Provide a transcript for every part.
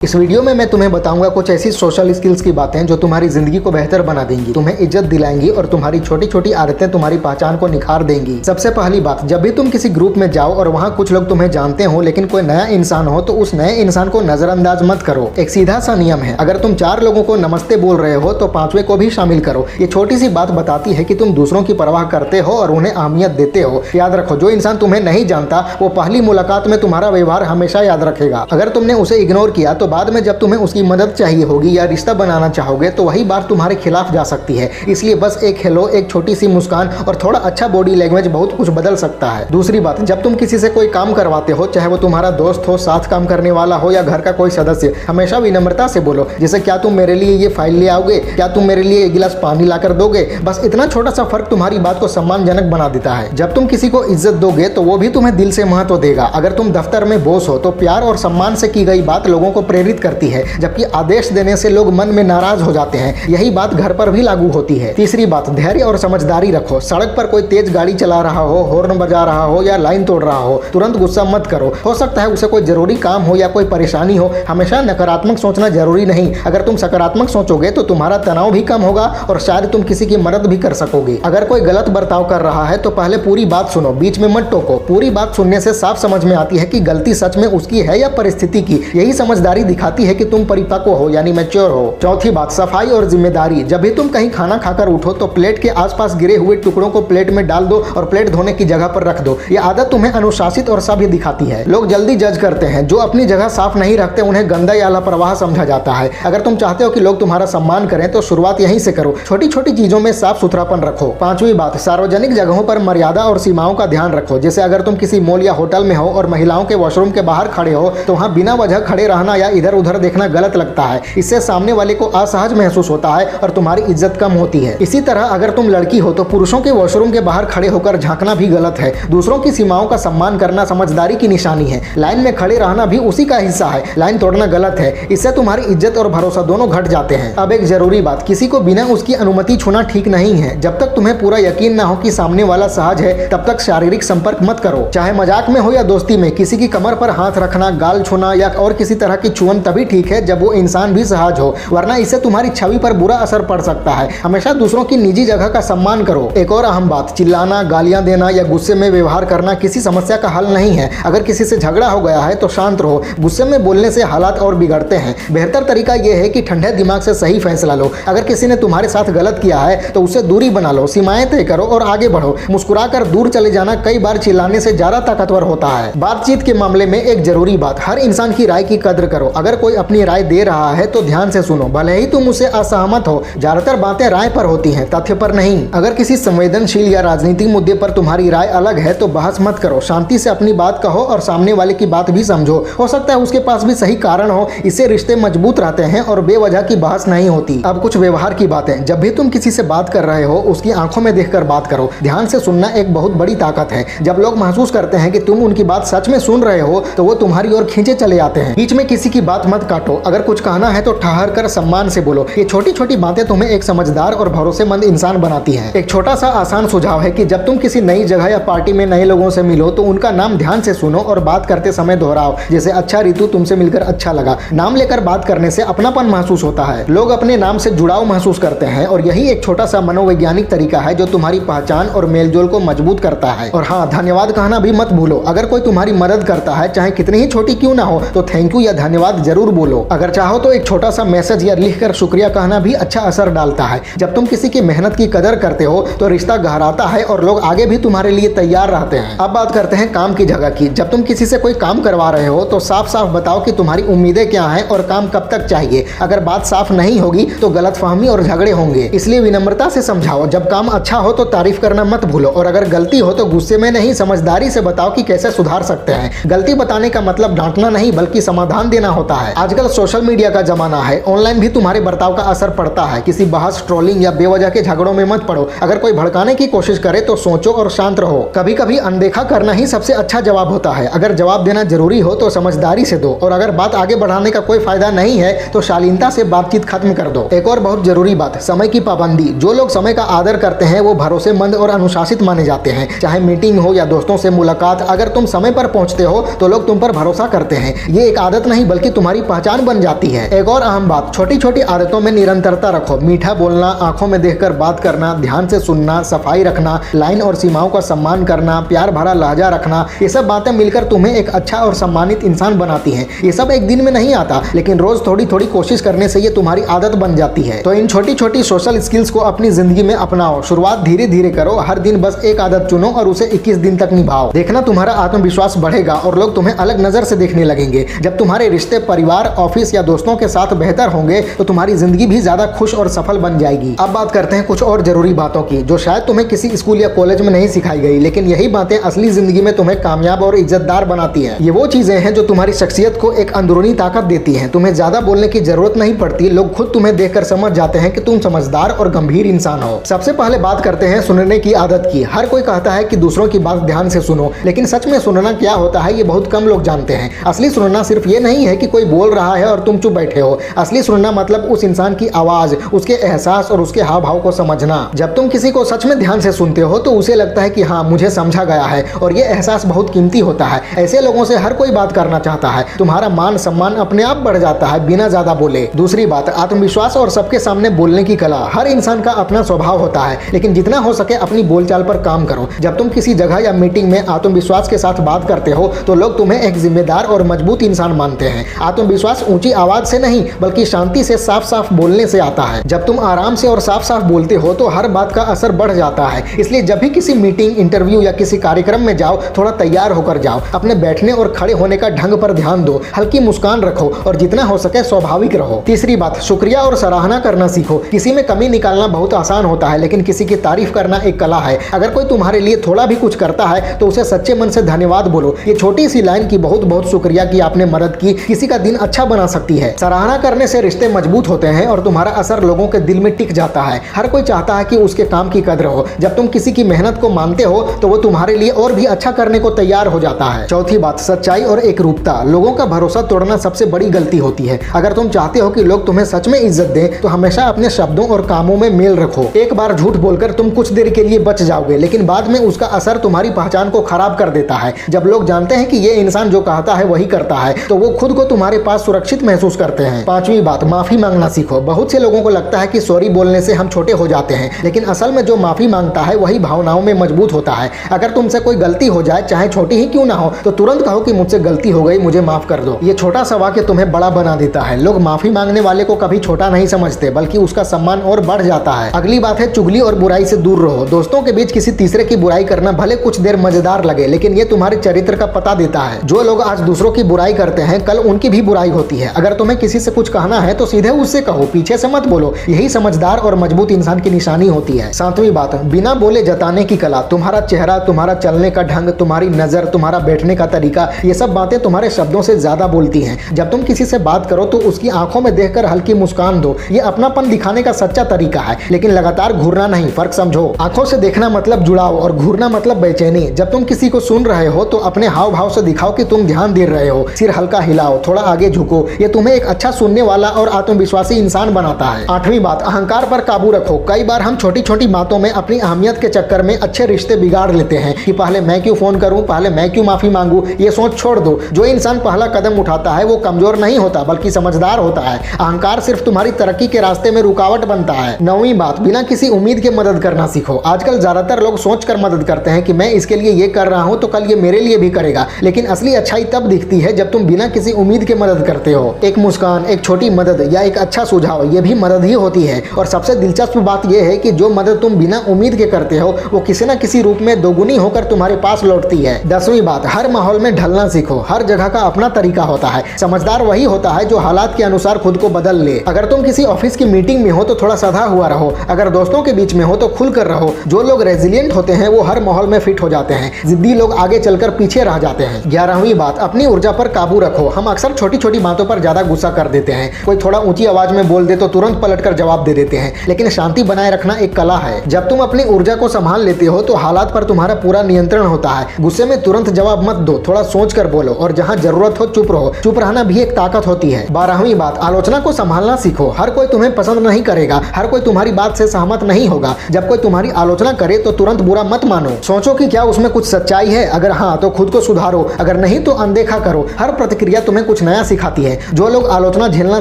इस वीडियो में मैं तुम्हें बताऊंगा कुछ ऐसी सोशल स्किल्स की बातें जो तुम्हारी जिंदगी को बेहतर बना देंगी, तुम्हें इज्जत दिलाएंगी और तुम्हारी छोटी छोटी आदतें तुम्हारी पहचान को निखार देंगी। सबसे पहली बात, जब भी तुम किसी ग्रुप में जाओ और वहाँ कुछ लोग तुम्हें जानते हो लेकिन कोई नया इंसान हो तो उस नए इंसान को नजरअंदाज मत करो। एक सीधा सा नियम है, अगर तुम 4 लोगों को नमस्ते बोल रहे हो तो 5वें को भी शामिल करो। ये छोटी सी बात बताती है कि तुम दूसरों की परवाह करते हो और उन्हें अहमियत देते हो। याद रखो, जो इंसान तुम्हें नहीं जानता वो पहली मुलाकात में तुम्हारा व्यवहार हमेशा याद रखेगा। अगर तुमने उसे इग्नोर किया तो बाद में जब तुम्हें उसकी मदद चाहिए होगी या रिश्ता बनाना चाहोगे तो वही बात तुम्हारे खिलाफ जा सकती है। इसलिए बस एक हेलो, एक छोटी सी मुस्कान और थोड़ा अच्छा बॉडी लैंग्वेज बहुत कुछ बदल सकता है। दूसरी बात, जब तुम किसी से कोई काम करवाते हो, चाहे वो तुम्हारा दोस्त हो, साथ काम करने वाला हो या घर का कोई सदस्य, हमेशा विनम्रता से बोलो। जैसे, क्या तुम मेरे लिए ये फाइल ले आओगे? क्या तुम मेरे लिए एक गिलास पानी लाकर दोगे? बस इतना छोटा सा फर्क तुम्हारी बात को सम्मानजनक बना देता है। जब तुम किसी को इज्जत दोगे तो वो भी तुम्हें दिल से महत्व देगा। अगर तुम दफ्तर में बॉस हो तो प्यार और सम्मान से की गई बात लोगों को प्रेरित करती है, जबकि आदेश देने से लोग मन में नाराज हो जाते हैं। यही बात घर पर भी लागू होती है। तीसरी बात, धैर्य और समझदारी रखो। सड़क पर कोई तेज गाड़ी चला रहा हो, हॉर्न बजा रहा हो या लाइन तोड़ रहा हो, तुरंत गुस्सा मत करो। हो सकता है उसे कोई जरूरी काम हो या कोई परेशानी हो। हमेशा नकारात्मक सोचना जरूरी नहीं। अगर तुम सकारात्मक सोचोगे तो तुम्हारा तनाव भी कम होगा और शायद तुम किसी की मदद भी कर सकोगे। अगर कोई गलत बर्ताव कर रहा है तो पहले पूरी बात सुनो, बीच में मत टोको। पूरी बात सुनने से साफ समझ में आती है कि गलती सच में उसकी है या परिस्थिति की। यही समझदारी दिखाती है कि तुम परिपक्व हो यानी मैच्योर हो। चौथी बात, सफाई और जिम्मेदारी। जब भी तुम कहीं खाना खाकर उठो तो प्लेट के आसपास गिरे हुए टुकड़ों को प्लेट में डाल दो और प्लेट धोने की जगह पर रख दो। ये आदत तुम्हें अनुशासित और सभ्य दिखाती है। लोग जल्दी जज करते हैं, जो अपनी जगह साफ नहीं रखते उन्हें गंदा या लापरवाह समझा जाता है। अगर तुम चाहते हो कि लोग तुम्हारा सम्मान करें तो शुरुआत यहीं से करो। छोटी छोटी चीजों में साफ सुथरापन रखो। पांचवी बात, सार्वजनिक जगहों पर मर्यादा और सीमाओं का ध्यान रखो। जैसे अगर तुम किसी मॉल या होटल में हो और महिलाओं के वॉशरूम के बाहर खड़े हो तो वहां बिना वजह खड़े रहना या इधर उधर देखना गलत लगता है। इससे सामने वाले को असहज महसूस होता है और तुम्हारी इज्जत कम होती है। इसी तरह अगर तुम लड़की हो तो पुरुषों के वॉशरूम के बाहर खड़े होकर झांकना भी गलत है। दूसरों की सीमाओं का सम्मान करना समझदारी की निशानी है। लाइन में खड़े रहना भी उसी का हिस्सा है। लाइन तोड़ना गलत है। इससे तुम्हारी इज्जत और भरोसा दोनों घट जाते हैं। अब एक जरूरी बात, किसी को बिना उसकी अनुमति छूना ठीक नहीं है। जब तक तुम्हें पूरा यकीन ना हो कि सामने वाला सहज है तब तक शारीरिक संपर्क मत करो, चाहे मजाक में हो या दोस्ती में। किसी की कमर पर हाथ रखना, गाल छूना या और किसी तरह की छुअन तभी ठीक है जब वो इंसान भी सहज हो, वरना इससे तुम्हारी छवि पर बुरा असर पड़ सकता है। हमेशा दूसरों की निजी जगह का सम्मान करो। एक और अहम बात, चिल्लाना, गालियां देना या गुस्से में व्यवहार करना किसी समस्या का हल नहीं है। अगर किसी से झगड़ा हो गया है तो शांत रहो। गुस्से में बोलने से हालात और बिगड़ते हैं। बेहतर तरीका यह है कि ठंडे दिमाग से सही फैसला लो। अगर किसी ने तुम्हारे साथ गलत किया है तो उससे दूरी बना लो, सीमाएं तय करो और आगे बढ़ो। मुस्कुराकर दूर चले जाना कई बार चिल्लाने से ज्यादा ताकतवर होता है। बातचीत के मामले में एक जरूरी बात, हर इंसान की राय की कद्र करो। अगर कोई अपनी राय दे रहा है तो ध्यान से सुनो, भले ही तुम उसे असहमत हो। ज्यादातर बातें राय पर होती हैं, तथ्य पर नहीं। अगर किसी संवेदनशील या राजनीतिक मुद्दे पर तुम्हारी राय अलग है तो बहस मत करो। शांति से अपनी बात कहो और सामने वाले की बात भी समझो। हो सकता है उसके पास भी सही कारण हो। इससे रिश्ते मजबूत रहते हैं और बेवजह की बहस नहीं होती। अब कुछ व्यवहार की बातें। जब भी तुम किसी से बात कर रहे हो उसकी आंखों में देखकर बात करो। ध्यान से सुनना एक बहुत बड़ी ताकत है। जब लोग महसूस करते हैं कि तुम उनकी बात सच में सुन रहे हो तो वो तुम्हारी ओर खींचे चले आते हैं। बीच में किसी की बात मत काटो। अगर कुछ कहना है तो ठहर कर सम्मान से बोलो। ये छोटी छोटी बातें तुम्हें एक समझदार और भरोसेमंद इंसान बनाती हैं। एक छोटा सा आसान सुझाव है कि जब तुम किसी नई जगह या पार्टी में नए लोगों से मिलो तो उनका नाम ध्यान से सुनो और बात करते समय दोहराओ। जैसे, अच्छा रितु, तुमसे मिलकर अच्छा लगा। नाम लेकर बात करने से अपनापन महसूस होता है। लोग अपने नाम से जुड़ाव महसूस करते हैं और यही एक छोटा सा मनोवैज्ञानिक तरीका है जो तुम्हारी पहचान और मेलजोल को मजबूत करता है। और हाँ, धन्यवाद कहना भी मत भूलो। अगर कोई तुम्हारी मदद करता है, चाहे कितनी ही छोटी क्यों ना हो, तो थैंक यू या धन्यवाद जरूर बोलो। अगर चाहो तो एक छोटा सा मैसेज या लिखकर शुक्रिया कहना भी अच्छा असर डालता है। जब तुम किसी की मेहनत की कदर करते हो तो रिश्ता गहराता है और लोग आगे भी तुम्हारे लिए तैयार रहते हैं। अब बात करते हैं काम की जगह की। जब तुम किसी से कोई काम करवा रहे हो तो साफ साफ बताओ कि तुम्हारी उम्मीदें क्या हैं और काम कब तक चाहिए। अगर बात साफ नहीं होगी तो गलतफहमी और झगड़े होंगे। इसलिए विनम्रता से समझाओ। जब काम अच्छा हो तो तारीफ करना मत भूलो और अगर गलती हो तो गुस्से में नहीं, समझदारी से बताओ कि कैसे सुधार सकते हैं। गलती बताने का मतलब डांटना नहीं बल्कि समाधान देना होता है। आजकल सोशल मीडिया का जमाना है, ऑनलाइन भी तुम्हारे बर्ताव का असर पड़ता है। किसी बहस, ट्रोलिंग या बेवजह के झगड़ों में मत पड़ो। अगर कोई भड़काने की कोशिश करे तो सोचो और शांत रहो। कभी कभी अनदेखा करना ही सबसे अच्छा जवाब होता है। अगर जवाब देना जरूरी हो तो समझदारी से दो और अगर बात आगे बढ़ाने का कोई फायदा नहीं है तो शालीनता से बातचीत खत्म कर दो। एक और बहुत जरूरी बात, समय की पाबंदी। जो लोग समय का आदर करते हैं वो भरोसेमंद और अनुशासित माने जाते हैं। चाहे मीटिंग हो या दोस्तों से मुलाकात, अगर तुम समय पर पहुंचते हो तो लोग तुम पर भरोसा करते हैं। ये एक आदत नहीं बल्कि बल्कि तुम्हारी पहचान बन जाती है। एक और अहम बात, छोटी छोटी आदतों में निरंतरता रखो। मीठा बोलना, आंखों में देखकर बात करना, ध्यान से सुनना, सफाई रखना, लाइन और सीमाओं का सम्मान करना, प्यार भरा लहजा रखना, ये सब बातें मिलकर तुम्हें एक अच्छा और सम्मानित इंसान बनाती हैं। ये सब एक दिन में नहीं आता, लेकिन रोज थोड़ी थोड़ी कोशिश करने से ये तुम्हारी आदत बन जाती है। तो इन छोटी छोटी सोशल स्किल्स को अपनी जिंदगी में अपनाओ। शुरुआत धीरे धीरे करो, हर दिन बस एक आदत चुनो और उसे 21 दिन तक निभाओ। देखना तुम्हारा आत्मविश्वास बढ़ेगा और लोग तुम्हें अलग नजर से देखने लगेंगे। जब तुम्हारे रिश्ते परिवार, ऑफिस या दोस्तों के साथ बेहतर होंगे तो तुम्हारी जिंदगी भी ज्यादा खुश और सफल बन जाएगी। अब बात करते हैं कुछ और जरूरी बातों की जो शायद तुम्हें किसी स्कूल या कॉलेज में नहीं सिखाई गई, लेकिन यही बातें असली जिंदगी में तुम्हें कामयाब और इज्जतदार बनाती हैं। ये वो चीजें हैं जो तुम्हारी शख्सियत को एक अंदरूनी ताकत देती हैं। तुम्हें ज्यादा बोलने की जरूरत नहीं पड़ती, लोग खुद तुम्हें देखकर समझ जाते हैं कि तुम समझदार और गंभीर इंसान हो। सबसे पहले बात करते हैं सुनने की आदत की। हर कोई कहता है कि दूसरों की बात ध्यान से सुनो, लेकिन सच में सुनना क्या होता है ये बहुत कम लोग जानते हैं। असली सुनना सिर्फ ये नहीं है कि कोई बोल रहा है और तुम चुप बैठे हो। असली सुनना मतलब उस इंसान की आवाज, उसके एहसास और उसके हाव भाव को समझना। जब तुम किसी को सच में ध्यान से सुनते हो तो उसे लगता है कि हाँ, मुझे समझा गया है, और ये एहसास बहुत कीमती होता है। ऐसे लोगों से हर कोई बात करना चाहता है। तुम्हारा मान सम्मान अपने आप बढ़ जाता है बिना ज्यादा बोले। दूसरी बात, आत्मविश्वास और सबके सामने बोलने की कला। हर इंसान का अपना स्वभाव होता है, लेकिन जितना हो सके अपनी बोलचाल पर काम करो। जब तुम किसी जगह या मीटिंग में आत्मविश्वास के साथ बात करते हो तो लोग तुम्हें एक जिम्मेदार और मजबूत इंसान मानते हैं। आत्मविश्वास ऊंची आवाज से नहीं बल्कि शांति से साफ साफ बोलने से आता है। जब तुम आराम से और साफ साफ बोलते हो तो हर बात का असर बढ़ जाता है। इसलिए जब भी किसी मीटिंग, इंटरव्यू या किसी कार्यक्रम में जाओ, थोड़ा तैयार होकर जाओ। अपने बैठने और खड़े होने का ढंग पर ध्यान दो, हल्की मुस्कान रखो और जितना हो सके स्वाभाविक रहो। तीसरी बात, शुक्रिया और सराहना करना सीखो। किसी में कमी निकालना बहुत आसान होता है, लेकिन किसी की तारीफ करना एक कला है। अगर कोई तुम्हारे लिए थोड़ा भी कुछ करता है तो उसे सच्चे मन से धन्यवाद बोलो। ये छोटी सी लाइन की बहुत बहुत शुक्रिया कि आपने मदद की, किसी का दिन अच्छा बना सकती है। सराहना करने से रिश्ते मजबूत होते हैं और तुम्हारा असर लोगों के दिल में टिक जाता है। हर कोई चाहता है कि उसके काम की कदर हो। जब तुम किसी की मेहनत को मानते हो तो वो तुम्हारे लिए और भी अच्छा करने को तैयार हो जाता है। चौथी बात, सच्चाई और एकरूपता। लोगों का भरोसा तोड़ना सबसे बड़ी गलती होती है। अगर तुम चाहते हो कि लोग तुम्हें सच में इज्जत दें तो हमेशा अपने शब्दों और कामों में मेल रखो। एक बार झूठ बोलकर तुम कुछ देर के लिए बच जाओगे, लेकिन बाद में उसका असर तुम्हारी पहचान को खराब कर देता है। जब लोग जानते हैं कि ये इंसान जो कहता है वही करता है तो वो खुद को तुम्हारे पास सुरक्षित महसूस करते हैं। पांचवी बात, माफी मांगना सीखो। बहुत से लोगों को लगता है कि सॉरी बोलने से हम छोटे हो जाते हैं, लेकिन असल में जो माफी मांगता है वही भावनाओं में मजबूत होता है। अगर तुमसे कोई गलती हो जाए, चाहे छोटी ही क्यों ना हो, तो तुरंत कहो कि मुझसे गलती हो गई, मुझे माफ कर दो। ये छोटा सा वाक्य तुम्हें बड़ा बना देता है। लोग माफी मांगने वाले को कभी छोटा नहीं समझते, बल्कि उसका सम्मान और बढ़ जाता है। अगली बात है, चुगली और बुराई से दूर रहो। दोस्तों के बीच किसी तीसरे की बुराई करना भले कुछ देर मजेदार लगे, लेकिन ये तुम्हारे चरित्र का पता देता है। जो लोग आज दूसरों की बुराई करते हैं, कल उनकी भी बुराई होती है। अगर तुम्हें किसी से कुछ कहना है तो सीधे उससे कहो, पीछे से मत बोलो। यही समझदार और मजबूत इंसान की निशानी होती है। सातवीं बात, बिना बोले जताने की कला। तुम्हारा चेहरा, तुम्हारा चलने का ढंग, तुम्हारी नजर, तुम्हारा बैठने का तरीका, ये सब बातें तुम्हारे शब्दों से ज्यादा बोलती हैं। जब तुम किसी से बात करो तो उसकी आंखों में देखकर हल्की मुस्कान दो। ये अपनापन दिखाने का सच्चा तरीका है, लेकिन लगातार घूरना नहीं। फर्क समझो। आंखों से देखना मतलब जुड़ाव और घूरना मतलब बेचैनी। जब तुम किसी को सुन रहे हो तो अपने हाव भाव से दिखाओ कि तुम ध्यान दे रहे हो। सिर हल्का हिलाओ, थोड़ा आगे झुको। ये तुम्हें एक अच्छा सुनने वाला और आत्मविश्वासी इंसान बनाता है। आठवीं बात, अहंकार पर काबू रखो। कई बार हम छोटी छोटी बातों में अपनी अहमियत के चक्कर में अच्छे रिश्ते बिगाड़ लेते हैं कि पहले मैं क्यों फोन करूं, पहले मैं क्यों माफी मांगू। ये सोच छोड़ दो। जो इंसान पहला कदम उठाता है वो कमजोर नहीं होता बल्कि समझदार होता है। अहंकार सिर्फ तुम्हारी तरक्की के रास्ते में रुकावट बनता है। नौवीं बात, बिना किसी उम्मीद के मदद करना सीखो। आजकल ज्यादातर लोग सोचकर मदद करते हैं कि मैं इसके लिए ये कर रहा हूं तो कल ये मेरे लिए भी करेगा, लेकिन असली अच्छाई तब दिखती है जब तुम बिना किसी उम्मीद के मदद करते हो। एक मुस्कान, एक छोटी मदद या एक अच्छा सुझाव, ये भी मदद ही होती है। और सबसे दिलचस्प बात यह है कि जो मदद तुम बिना उम्मीद के करते हो वो किसी न किसी रूप में दोगुनी होकर तुम्हारे पास लौटती है। 10वीं बात, हर माहौल में ढलना सीखो। हर जगह का अपना तरीका होता है। समझदार वही होता है जो हालात के अनुसार खुद को बदल ले। अगर तुम किसी ऑफिस की मीटिंग में हो तो थोड़ा साधा हुआ रहो। अगर दोस्तों के बीच में हो तो खुलकर रहो। जो लोग रेजिलिएंट होते हैं वो हर माहौल में फिट हो जाते हैं। जिद्दी लोग आगे चलकर पीछे रह जाते हैं। 11वीं बात, अपनी ऊर्जा पर काबू रखो। हम अक्सर छोटी छोटी बातों पर ज्यादा गुस्सा कर देते हैं। कोई थोड़ा ऊंची आवाज में बोल दे तो तुरंत पलटकर जवाब दे देते हैं, लेकिन शांति बनाए रखना एक कला है। जब तुम अपनी ऊर्जा को संभाल लेते हो तो हालात पर तुम्हारा पूरा नियंत्रण होता है। गुस्से में तुरंत जवाब मत दो, थोड़ा सोच कर बोलो और जहां जरूरत हो चुप रहो। चुप रहना भी एक ताकत होती है। 12वीं बात, आलोचना को संभालना सीखो। हर कोई तुम्हें पसंद नहीं करेगा, हर कोई तुम्हारी बात से सहमत नहीं होगा। जब कोई तुम्हारी आलोचना करे तो तुरंत बुरा मत मानो। सोचो कि क्या उसमें कुछ सच्चाई है। अगर हाँ तो खुद को सुधारो, अगर नहीं तो अनदेखा करो। हर प्रतिक्रिया तुम्हें कुछ कुछ नया सिखाती है। जो लोग आलोचना झेलना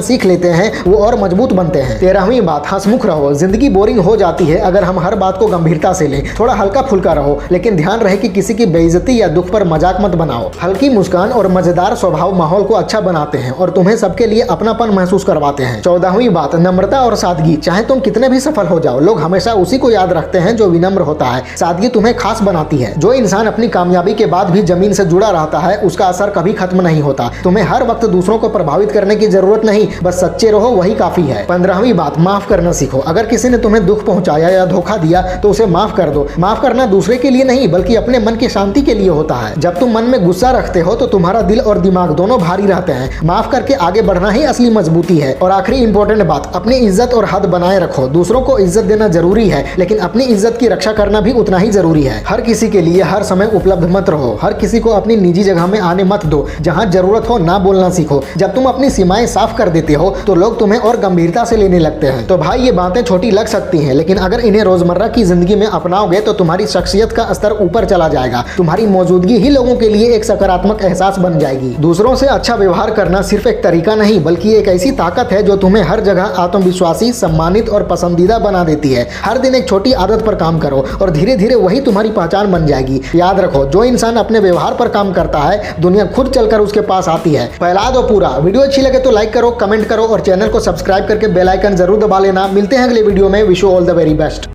सीख लेते हैं वो और मजबूत बनते हैं। 13वीं बात, हंसमुख रहो। जिंदगी बोरिंग हो जाती है अगर हम हर बात को गंभीरता से लें। थोड़ा हल्का फुल्का रहो, लेकिन ध्यान रहे कि किसी की बेइज्जती या दुख पर मजाक मत बनाओ। हल्की मुस्कान और मजेदार स्वभाव माहौल को अच्छा बनाते हैं और तुम्हें सबके लिए अपनापन महसूस करवाते हैं। 14वीं बात, नम्रता और सादगी। चाहे तुम कितने भी सफल हो जाओ, लोग हमेशा उसी को याद रखते हैं जो विनम्र होता है। सादगी तुम्हें खास बनाती है। जो इंसान अपनी कामयाबी के बाद भी जमीन से जुड़ा रहता है उसका असर कभी खत्म नहीं होता। तुम्हें हर वक्त दूसरों को प्रभावित करने की जरूरत नहीं, बस सच्चे रहो, वही काफी है। 15वीं बात, माफ करना सीखो। अगर किसी ने तुम्हें दुख पहुंचाया या धोखा दिया तो उसे माफ कर दो। माफ करना दूसरे के लिए नहीं बल्कि अपने मन की शांति के लिए होता है। जब तुम मन में गुस्सा रखते हो तो तुम्हारा दिल और दिमाग दोनों भारी रहते हैं। माफ करके आगे बढ़ना ही असली मजबूती है। और आखिरी इंपॉर्टेंट बात, अपनी इज्जत और हद बनाए रखो। दूसरों को इज्जत देना जरूरी है, लेकिन अपनी इज्जत की रक्षा करना भी उतना ही जरूरी है। हर किसी के लिए हर समय उपलब्ध मत रहो। हर किसी को अपनी निजी जगह में आने मत दो। जहां जरूरत हो ना बोलना सीखो। जब तुम अपनी सीमाएं साफ कर देते हो तो लोग तुम्हें और गंभीरता से लेने लगते हैं। तो भाई ये बातें छोटी लग सकती हैं, लेकिन अगर इन्हें रोजमर्रा की जिंदगी में अपनाओगे तो तुम्हारी शख्सियत का स्तर ऊपर चला जाएगा। तुम्हारी मौजूदगी ही लोगों के लिए एक सकारात्मक एहसास बन जाएगी। दूसरों से अच्छा व्यवहार करना सिर्फ एक तरीका नहीं बल्कि एक ऐसी ताकत है जो तुम्हें हर जगह आत्मविश्वासी, सम्मानित और पसंदीदा बना देती है। हर दिन एक छोटी आदत पर काम करो और धीरे धीरे वही तुम्हारी पहचान बन जाएगी। याद रखो, जो इंसान अपने व्यवहार पर काम करता है दुनिया खुद चलकर उसके पास आती है। फैला दो पूरा। वीडियो अच्छी लगे तो लाइक करो, कमेंट करो और चैनल को सब्सक्राइब करके बेल आइकन जरूर दबा लेना। मिलते हैं अगले वीडियो में। Wish you all the very best.